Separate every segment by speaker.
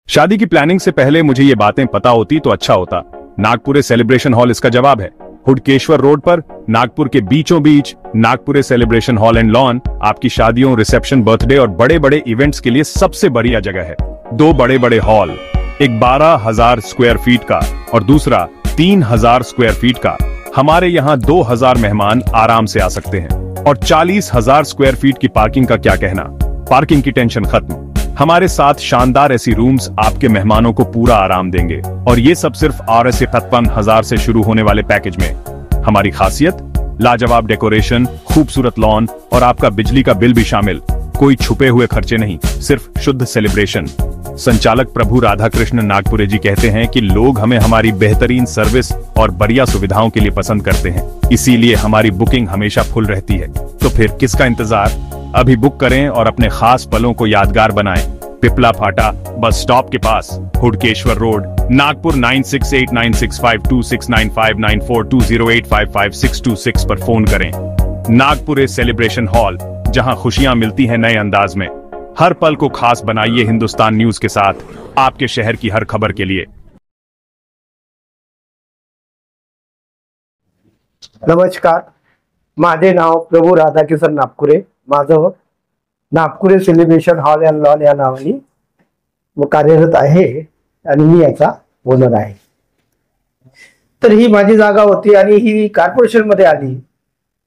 Speaker 1: शादी की प्लानिंग से पहले मुझे ये बातें पता होती तो अच्छा होता। नागपुरे सेलिब्रेशन हॉल इसका जवाब है। हुडकेश्वर रोड पर नागपुर के बीचों beach Nagpure celebration hall end lawn आपकी शादियों, रिसेप्शन, बर्थडे और बड़े बड़े इवेंट्स के लिए सबसे बढ़िया जगह है। दो बड़े बड़े हॉल, एक 12,000 स्क्वायर फीट का और दूसरा 3,000 स्क्वायर फीट का। हमारे यहाँ 2,000 मेहमान आराम से आ सकते हैं और 40,000 स्क्वायर फीट की पार्किंग का क्या कहना। पार्किंग की टेंशन खत्म। हमारे साथ शानदार एसी रूम्स आपके मेहमानों को पूरा आराम देंगे और ये सब सिर्फ RS 55,000 से शुरू होने वाले पैकेज में। हमारी खासियत, लाजवाब डेकोरेशन, खूबसूरत लॉन और आपका बिजली का बिल भी शामिल। कोई छुपे हुए खर्चे नहीं, सिर्फ शुद्ध सेलिब्रेशन। संचालक प्रभु राधाकृष्ण नागपुरे जी कहते हैं कि लोग हमें हमारी बेहतरीन सर्विस और बढ़िया सुविधाओं के लिए पसंद करते हैं, इसीलिए हमारी बुकिंग हमेशा फुल रहती है। तो फिर किसका इंतजार? अभी बुक करें और अपने खास पलों को यादगार बनाएं। पिपला फाटा बस स्टॉप के पास, हुडकेश्वर रोड, नागपुर 96896526959420855626 पर फोन करें। नागपुरे सेलिब्रेशन हॉल, जहां खुशियां मिलती हैं नए अंदाज में। हर पल को खास बनाइए हिंदुस्तान न्यूज के साथ, आपके शहर की हर खबर के लिए।
Speaker 2: नमस्कार, माझे नाव प्रभू राधाकृष्ण नागपुरे। माझं Nagpure celebration hall and lawn या नावाने कार्यरत आहे आणि मी याचा ओनर आहे। तर ही माझी जागा होती आणि ही कॉर्पोरेशन मध्ये आली।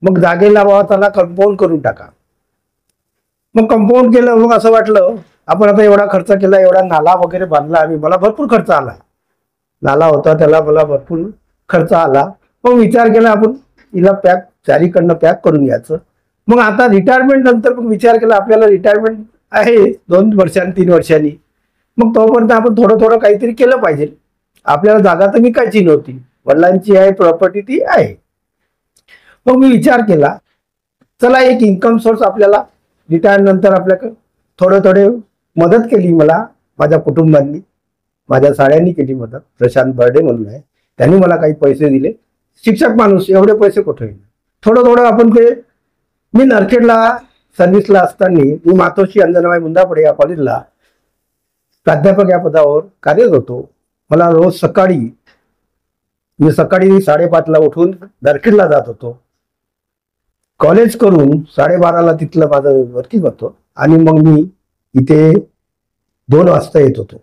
Speaker 2: मग जागेला बाबा त्याला कंपाऊंड करून टाका। मग कंपाऊंड केलं। मग असं वाटलं आपण आता एवढा खर्च केला, एवढा नाला वगैरे बांधला आम्ही, मला भरपूर खर्च आला। नाला होता त्याला मला भरपूर खर्च आला। मग विचार केला आपण हिला पॅक चारीकडनं पॅक करून घ्यायचं। मग आता रिटायरमेंट नंतर मग विचार केला आपल्याला रिटायरमेंट आहे 2 वर्षांनी 3 वर्षांनी, मग तोपर्यंत आपण थोडं थोडं काहीतरी केलं पाहिजे। आपल्याला जागा तर विकायची नव्हती, वडिलांची आहे प्रॉपर्टी ती आहे। मग मी विचार केला चला एक इन्कम सोर्स आपल्याला रिटायर नंतर आपल्याकडे थोडे मदत केली मला माझ्या कुटुंबांनी, माझ्या साड्यांनी केली मदत। प्रशांत बर्डे म्हणून आहे, त्यांनी मला काही पैसे दिले। शिक्षक माणूस एवढे पैसे कुठे येईल? थोडं आपण ते, मी नरखेडला सर्व्हिसला असताना मी मातोश्री अंजनाबाई मुंदापडे या कॉलेजला प्राध्यापक या पदावर कार्यरत होतो। मला रोज सकाळी 5:30ला उठून नरखेडला जात होतो। कॉलेज करून 12:30ला तिथलं माझं वर्किंग होतं आणि मग मी इथे 2 वाजता येत होतो।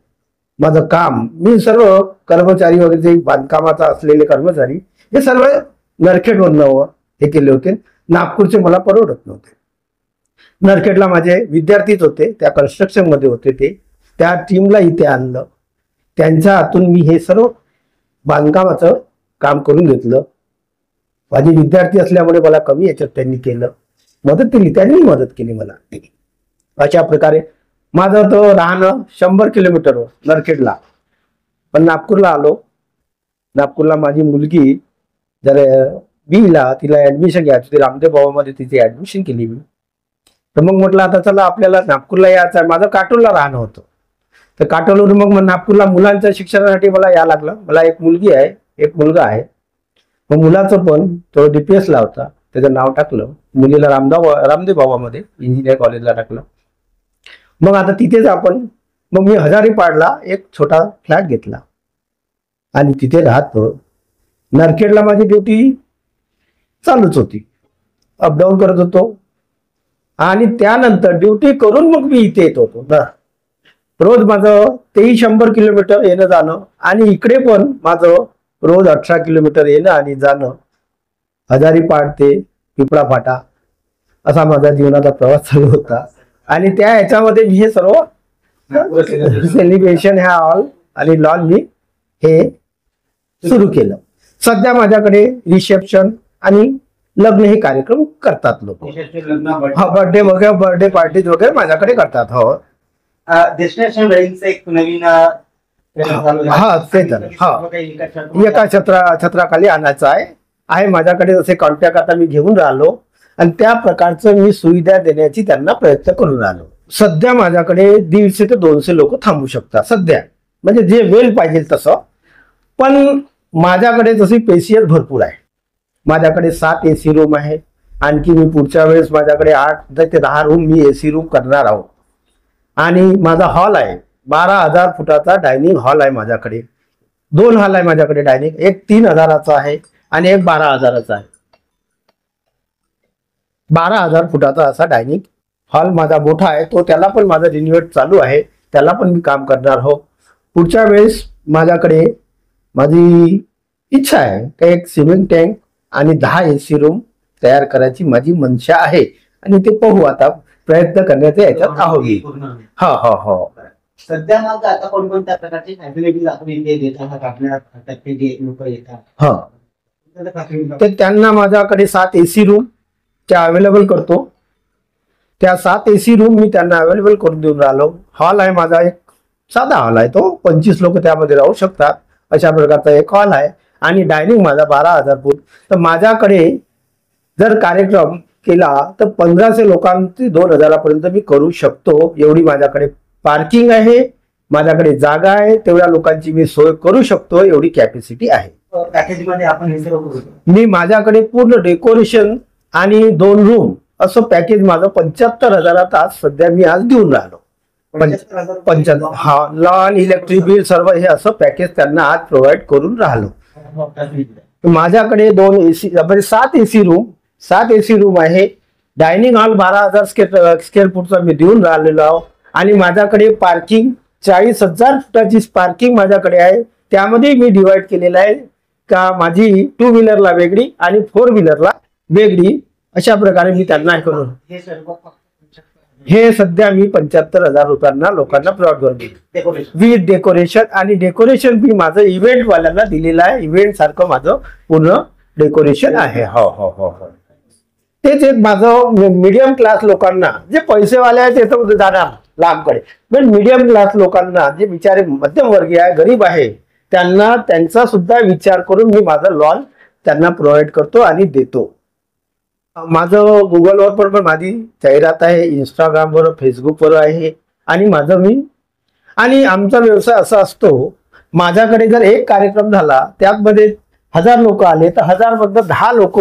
Speaker 2: माझं काम, मी सर्व कर्मचारी वगैरे जे बांधकामाचा असलेले कर्मचारी हे सर्व नरखेडवरनं हे केले होते। नागपूरचे मला परवडत नव्हते। नरखेडला माझे विद्यार्थीच होते, त्या कन्स्ट्रक्शन मध्ये होते, ते त्या टीमला इथे आणलं। त्यांच्या हातून मी हे सर्व बांधकामाचं काम करून घेतलं। माझे विद्यार्थी असल्यामुळे मला कमी याच्यात त्यांनी केलं, मदत केली, त्यांनी मदत केली मला। अशा प्रकारे माझं तो राहणं 100 किलोमीटरवर नरखेडला, पण नागपूरला आलो। नागपूरला माझी मुलगी जर बीला तिला ऍडमिशन घ्यायची होती, रामदेव बाबामध्ये तिची ऍडमिशन केली मी। तर मग म्हटलं आता चला आपल्याला नागपूरला यायचं आहे। माझं काटोलला राहणं होतं, तर काटोलवरून मग नागपूरला मुलांच्या शिक्षणासाठी मला यावं लागलं। मला एक मुलगी आहे, एक मुलगा आहे। मग मुलाचं पण तो DPS ला होता, त्याचं नाव टाकलं। मुलीला रामदेव बाबामध्ये इंजिनियर कॉलेजला टाकलं। मग आता तिथेच मग मी हजारीपाडला एक छोटा फ्लॅट घेतला आणि तिथे राहतो। नरखेडला माझी ड्युटी चालूच होती, अपडाऊन करत होतो आणि त्यानंतर ड्युटी करून मग मी इथे येत होतो ना। रोज माझं 100 किलोमीटर येणं जाणं आणि इकडे पण माझं रोज 18 किलोमीटर येणं आणि जाणं। हजारीपाड ते पिपळा फाटा असा माझा जीवनाचा प्रवास चालू होता। आणि त्या ह्याच्यामध्ये मी हे सर्व सेलिब्रेशन ह्या हॉल आणि लॉन मी हे सुरू केलं। सध्या माझ्याकडे रिसेप्शन आणि लग्न हे कार्यक्रम करतात लोक। बर्थडे वगैरे, बर्थडे पार्टीज वगैरे माझ्याकडे करतात। हो,
Speaker 3: डेस्टिनेशन वेडिंगचं एक नवीन
Speaker 2: ते तर एका छत्राखाली आणायचं आहे माझ्याकडे। जसे कॉन्टॅक्ट आता मी घेऊन राहिलो आणि त्या प्रकारचं मी सुविधा देण्याची त्यांना प्रयत्न करून राहिलो। सध्या माझ्याकडे 150 ते 200 लोक थांबू शकतात सध्या, म्हणजे जे वेळ पाहिजे तसं। पण माझ्याकडे तशी पेशियस भरपूर आहे। माझ्याकडे 7 AC रूम आहे। आणखी मी पुढच्या वेळेस माझ्याकडे 8 ते 10 रूम मी AC रूम करणार आहोत। आणि माझा हॉल आहे 12,000 फुटाचा डायनिंग हॉल आहे माझ्याकडे. 2 हॉल आहे माझ्याकडे डायनिंग. एक 3,000चा आहे आणि एक 12,000चा आहे. 12,000 फुटाचा असा डायनिंग हॉल माझा मोठा आहे. तो त्याला पण माझा रिन्युएट चालू आहे. त्याला पण मी काम करणार हो. पुढच्या वेळेस माझ्याकडे माझी इच्छा आहे की एक स्विमिंग टँक आणि 10 AC रूम तयार करायची माझी मनशा आहे. आणि ते पाहू, आता प्रयत्न करण्याचे याच्यात आहोत. हा हा हो.
Speaker 3: सध्या मग आता कोणकोणत्या प्रकारची फॅसिलिटीज आपण इथे देत आहात आपल्या जे लोक येतात?
Speaker 2: हा, तर त्यांना माझ्याकडे 7 AC रूम त्या अवेलेबल करतो. त्या 7 AC रूम मी त्यांना अवेलेबल करून देऊन राहिलो. हॉल आहे माझा, एक साधा हॉल आहे तो. 25 लोक त्यामध्ये राहू शकतात अशा प्रकारचा एक हॉल आहे. आणि डायनिंग माझा 12,000 फूट. तर माझ्याकडे जर कार्यक्रम केला तर 1500 लोकांचे 2,000 पर्यंत मी करू शकतो. एवढी माझ्याकडे पार्किंग आहे, माझ्याकडे जागा आहे, तेवढ्या लोकांची मी सोय करू शकतो, एवढी कॅपॅसिटी आहे.
Speaker 3: पॅकेज मध्ये आपण हे सर्व करू शकतो.
Speaker 2: मी माझ्याकडे पूर्ण डेकोरेशन आणि 2 रूम असं पॅकेज माझं 75,000 आज सध्या मी आज देऊन राहिलो. 75,000 हा, लॉन, इलेक्ट्रिक बिल सर्व हे असं पॅकेज त्यांना आज प्रोव्हाइड करून राहिलो. माझ्याकडे 2 AC म्हणजे 7 AC रूम, 7 AC रूम आहे. डायनिंग हॉल 12,000 स्क्वेअर फूटचा मी देऊन राहिलेलो आहो. आणि माझ्याकडे पार्किंग 40,000 फुटाची पार्किंग माझ्याकडे आहे. त्यामध्ये मी डिवाइड केलेलं आहे का माझी 2 व्हीलरला वेगळी आणि 4 व्हीलरला वेगळी, अशा प्रकारे मी त्यांना हे करून हे सध्या मी 75,000 रुपयांना लोकांना प्रोव्हाइड करून देतो विथ डेकोरेशन. आणि डेकोरेशन मी माझं इव्हेंट वाल्यांना दिलेलं आहे. इव्हेंट सारखं माझं पूर्ण डेकोरेशन आहे. हो हो हो हो. तेच एक माझं मीडियम क्लास लोकांना, जे पैसेवाले आहेत ते तर जाणार लांबकडे, पण मीडियम क्लास लोकांना जे बिचारे मध्यमवर्गीय आहे, गरीब आहे, त्यांना त्यांचा सुद्धा विचार करून मी माझं लॉन त्यांना प्रोव्हाइड करतो आणि देतो. माझं गुगलवर पण माझी जाहिरात आहे, इंस्टाग्रामवर, फेसबुकवर आहे. आणि आणि आमचा व्यवसाय असा असतो, माझ्याकडे जर एक कार्यक्रम झाला त्यामध्ये 1000 लोक आले तर 1000 मधनं 10 लोक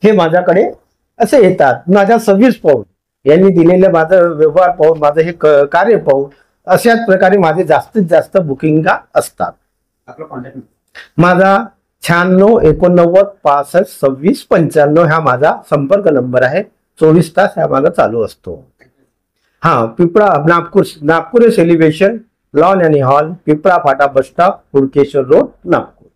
Speaker 2: हे माझ्याकडे असे येतात. माझ्या सर्व्हिस पाहून, यांनी दिलेलं माझं व्यवहार पाहून, माझं हे कार्य पाहून, अशाच प्रकारे माझे जास्तीत जास्त बुकिंग असतात.
Speaker 3: आपला कॉन्टॅक्ट
Speaker 2: माझा 96 89 65 26 95 हा माझा संपर्क नंबर आहे. 24 तास हा माझा चालू असतो. हा, पिपळा नागपूर सेलिब्रेशन लॉन आणि हॉल, पिपळा फाटा bus stop, Hudkeshwar road, Nagpur.